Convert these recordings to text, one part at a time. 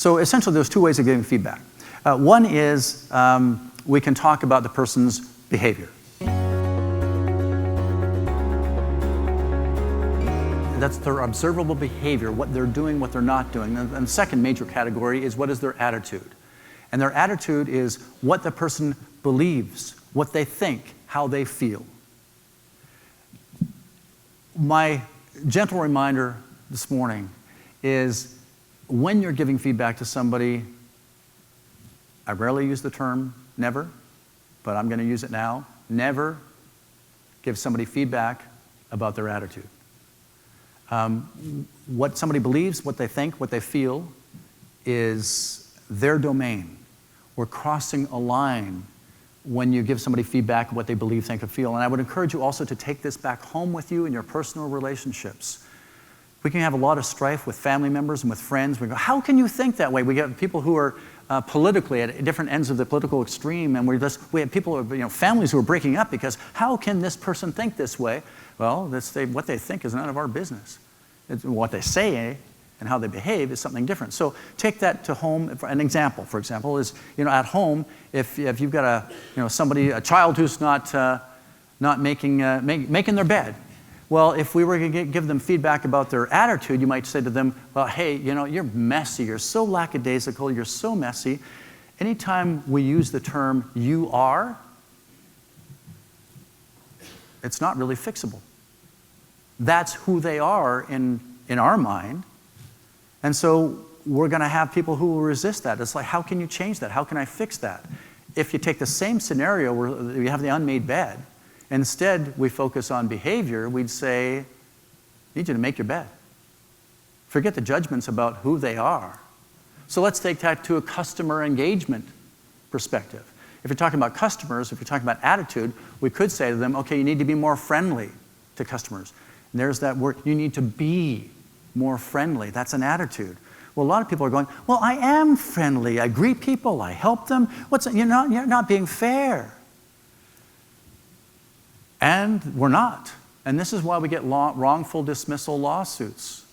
So essentially, there's two ways of giving feedback. One is we can talk about the person's behavior. That's their observable behavior, what they're doing, what they're not doing. And the second major category is what is their attitude. And their attitude is what the person believes, what they think, how they feel. My gentle reminder this morning is when you're giving feedback to somebody, I rarely use the term never, but I'm going to use it now. Never give somebody feedback about their attitude. What somebody believes, what they think, what they feel is their domain. We're crossing a line when you give somebody feedback of what they believe, think, or feel. And I would encourage you also to take this back home with you in your personal relationships. We can have a lot of strife with family members and with friends. We go, how can you think that way? We get people who are politically at different ends of the political extreme, and we have people, families who are breaking up because how can this person think this way? Well, what they think is none of our business. What they say and how they behave is something different. So take that to home. An example, for example, is at home if you've got a child who's not making their bed. Well, if we were to give them feedback about their attitude, you might say to them, well, hey, you're messy. You're so lackadaisical. You're so messy. Anytime we use the term you are, it's not really fixable. That's who they are in our mind. And so we're going to have people who will resist that. It's like, how can you change that? How can I fix that? If you take the same scenario where you have the unmade bed, instead we focus on behavior, we'd say, I need you to make your bed. Forget the judgments about who they are. So let's take that to a customer engagement perspective. If you're talking about customers, if you're talking about attitude, we could say to them, okay, you need to be more friendly to customers. And there's that word, you need to be more friendly. That's an attitude. Well, a lot of people are going, well, I am friendly. I greet people. I help them. You're not being fair. And we're not. And this is why we get wrongful dismissal lawsuits.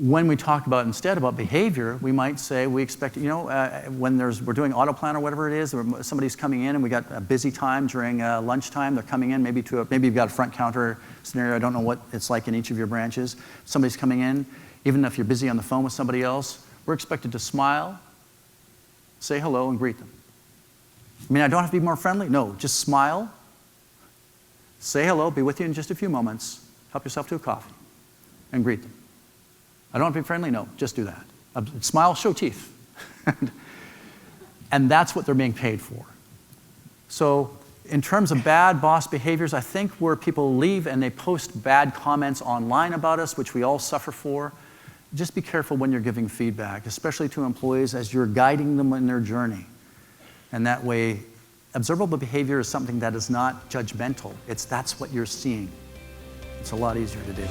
When we talk about instead about behavior, we might say we expect, when we're doing autoplan or whatever it is, somebody's coming in and we got a busy time during lunchtime. They're coming in, maybe you've got a front counter scenario. I don't know what it's like in each of your branches. Somebody's coming in, even if you're busy on the phone with somebody else, we're expected to smile, say hello, and greet them. I don't have to be more friendly. No, just smile, say hello, be with you in just a few moments, help yourself to a coffee, and greet them. I don't want to be friendly? No, just do that. Smile, show teeth. And that's what they're being paid for. So in terms of bad boss behaviors, I think where people leave and they post bad comments online about us, which we all suffer for, just be careful when you're giving feedback, especially to employees as you're guiding them in their journey. And that way, observable behavior is something that is not judgmental. That's what you're seeing. It's a lot easier to do.